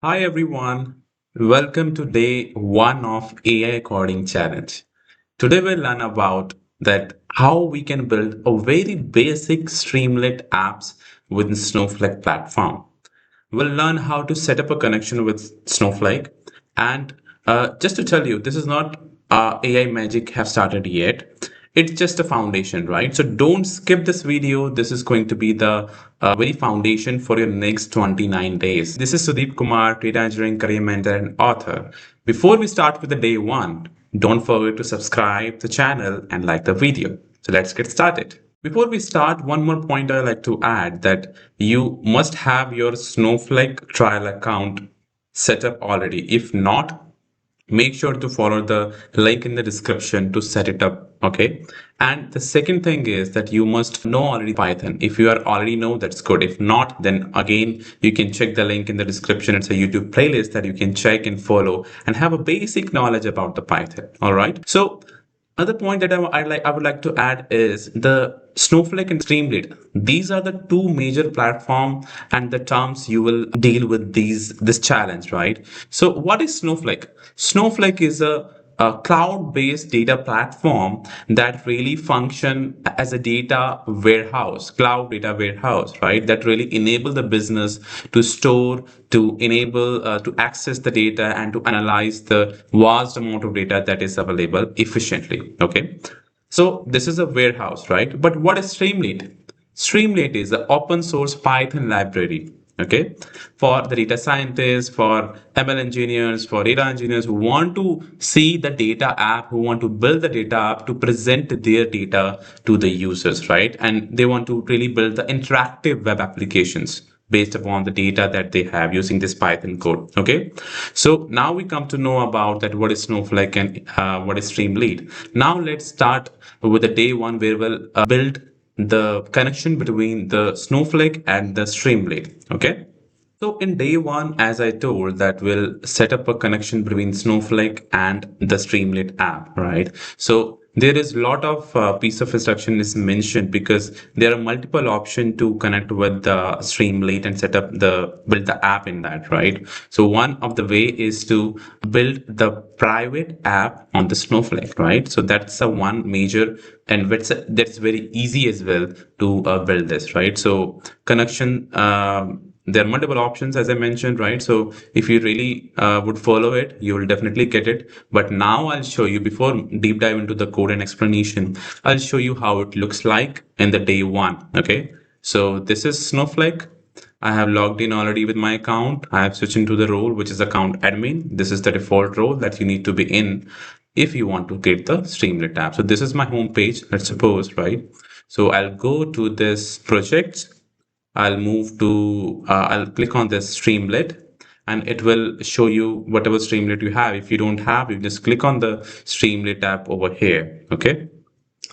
Hi everyone, welcome to day one of AI Coding Challenge. Today we'll learn about that how we can build a very basic Streamlit apps within Snowflake platform. We'll learn how to set up a connection with Snowflake. And just to tell you, this is not AI magic have started yet. It's just a foundation, right? So don't skip this video. This is going to be the very foundation for your next 29 days. This is Sudeep Kumar, data engineering career mentor and author. Before we start with the day one, don't forget to subscribe the channel and like the video. So let's get started. Before we start, one more point I'd like to add that you must have your Snowflake trial account set up already. If not, make sure to follow the link in the description to set it up. Okay. And the second thing is that you must know already Python. If you are already know, that's good. If not, then again, you can check the link in the description. It's a YouTube playlist that you can check and follow and have a basic knowledge about the Python. All right. So another point that I would like to add is the Snowflake and Streamlit. These are the two major platform and the terms you will deal with this challenge, right? So what is Snowflake? Snowflake is a cloud-based data platform that really function as a data warehouse, cloud data warehouse, right? That really enable the business to store, to enable, to access the data and to analyze the vast amount of data that is available efficiently. Okay. So this is a warehouse, right? But what is Streamlit? Streamlit is an open source Python library, okay, for the data scientists, for ML engineers, for data engineers who want to see the data app, who want to build the data app to present their data to the users, right? And they want to really build the interactive web applications based upon the data that they have using this Python code. Okay, so now we come to know about that what is Snowflake and what is Streamlit. Now let's start with the day one where we'll build the connection between the Snowflake and the Streamlit. Okay. So in day one, as I told, that we'll set up a connection between Snowflake and the Streamlit app, right? So there is a lot of piece of instruction is mentioned because there are multiple options to connect with the Streamlit and set up build the app in that, right? So one of the way is to build the private app on the Snowflake, right? So that's a one major and that's very easy as well to build this, right? So connection. There are multiple options as I mentioned, right? So if you really would follow it, you will definitely get it. But now I'll show you, before deep dive into the code and explanation, I'll show you how it looks like in the day one. Okay, so this is Snowflake. I have logged in already with my account. I have switched into the role which is account admin. This is the default role that you need to be in if you want to create the Streamlit app. So this is my home page, let's suppose, right? So I'll go to this project. I'll click on this Streamlit and it will show you whatever Streamlit you have. If you don't have, you just click on the Streamlit app over here. Okay.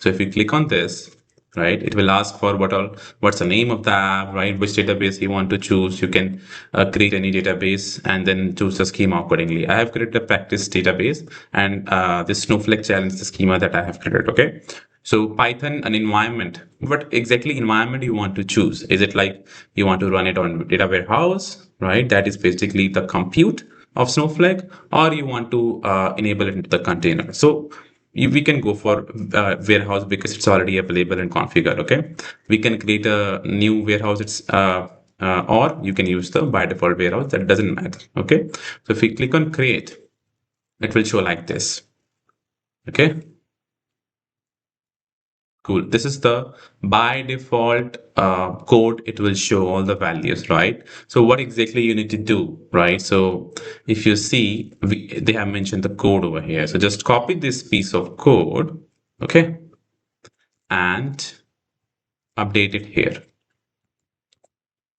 So if you click on this, right, it will ask for what's the name of the app, right? Which database you want to choose. You can create any database and then choose the schema accordingly. I have created a practice database and this Snowflake challenge, the schema that I have created. Okay. So Python, an environment. What exactly environment you want to choose? Is it like you want to run it on data warehouse, right? That is basically the compute of Snowflake, or you want to enable it into the container. So we can go for warehouse because it's already available and configured. Okay, we can create a new warehouse. Or you can use the by default warehouse. That doesn't matter. Okay, so if we click on create, it will show like this. Okay. Cool. This is the by default code. It will show all the values, right? So what exactly you need to do, right? So if you see, they have mentioned the code over here. So just copy this piece of code, okay, and update it here.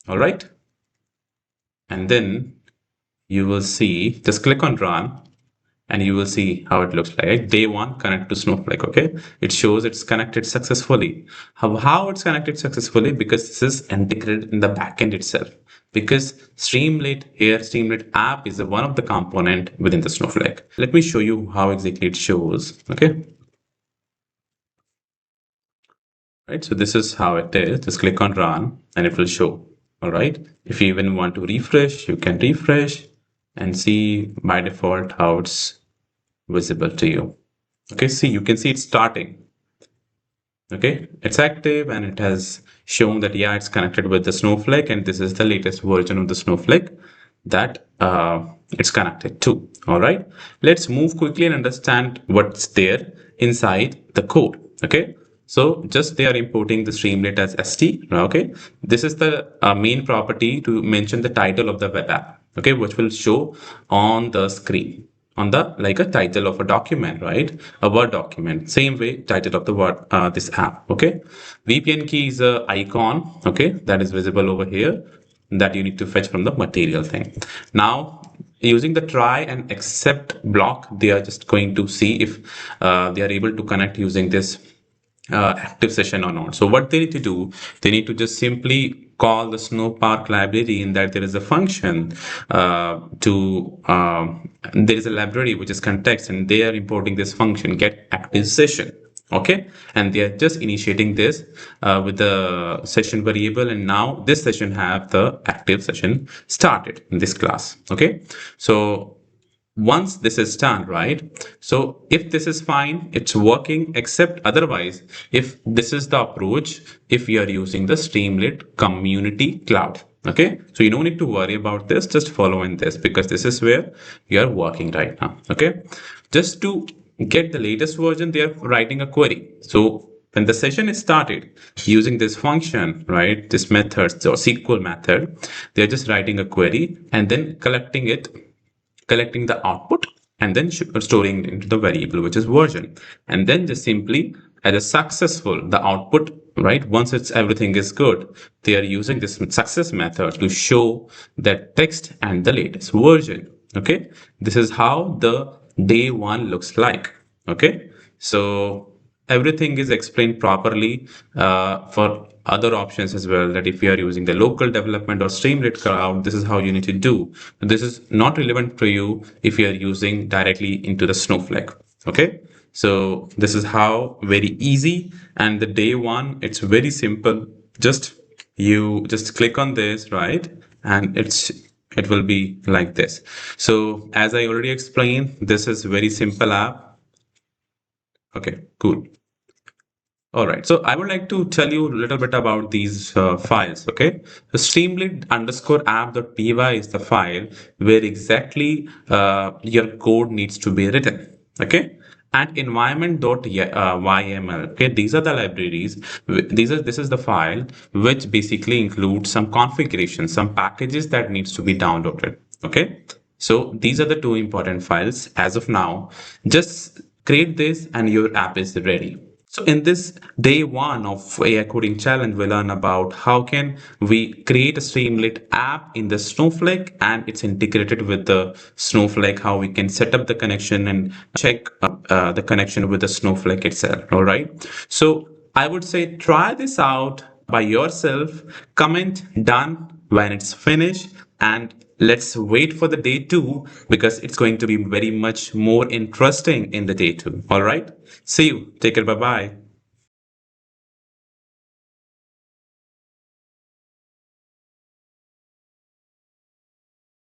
All right. And then you will see, just click on run and you will see how it looks like. Day one, connect to Snowflake. Okay, it shows it's connected successfully. How it's connected successfully? Because this is integrated in the backend itself. Because Streamlit app is one of the component within the Snowflake. Let me show you how exactly it shows. Okay, right. So this is how it is. Just click on run and it will show. All right. If you even want to refresh, you can refresh. and see by default how it's visible to you. Okay, see, you can see it's starting. Okay, it's active and it has shown that, yeah, it's connected with the Snowflake, and this is the latest version of the Snowflake that it's connected to. All right, let's move quickly and understand what's there inside the code. Okay, so just they are importing the Streamlit as ST. Okay, this is the main property to mention the title of the web app. Okay, which will show on the screen on the like a title of a document, right? A Word document. Same way, title of the word this app. Okay, VPN key is a icon. Okay, that is visible over here that you need to fetch from the material thing. Now, using the try and accept block, they are just going to see if they are able to connect using this active session or not. So what they need to do, they need to just simply call the Snowpark library, in that there is a function there is a library which is context, and they are importing this function get active session. Okay, and they are just initiating this with the session variable, and now this session have the active session started in this class. Okay, so once this is done, right? So if this is fine, it's working, except otherwise, if this is the approach, if you are using the Streamlit community cloud. Okay, so you don't need to worry about this, just follow in this, because this is where you are working right now. Okay, just to get the latest version, they are writing a query. So when the session is started using this function, right, this method or SQL method, they're just writing a query and then collecting the output, and then storing it into the variable, which is version, and then just simply as a successful the output, right? Once it's everything is good, they are using this success method to show that text and the latest version. Okay, this is how the day one looks like. Okay, so everything is explained properly for other options as well, that if you are using the local development or Streamlit Cloud, this is how you need to do. This is not relevant for you if you are using directly into the Snowflake. Okay, so this is how very easy, and the day one, it's very simple. Just you just click on this, right, and it will be like this. So as I already explained, this is very simple app. Okay, cool. All right, so I would like to tell you a little bit about these files. Okay, so streamlit underscore app.py is the file where exactly your code needs to be written. Okay, and environment.yml. Okay, these are the libraries. This is the file which basically includes some configuration, some packages that needs to be downloaded. Okay, so these are the two important files as of now. Just create this and your app is ready. So in this day one of AI coding challenge, we learn about how can we create a Streamlit app in the Snowflake, and it's integrated with the Snowflake, how we can set up the connection and check the connection with the Snowflake itself. All right. So I would say try this out by yourself, comment done when it's finished, and let's wait for the day two, because it's going to be very much more interesting in the day two. All right. See you. Take care. Bye bye.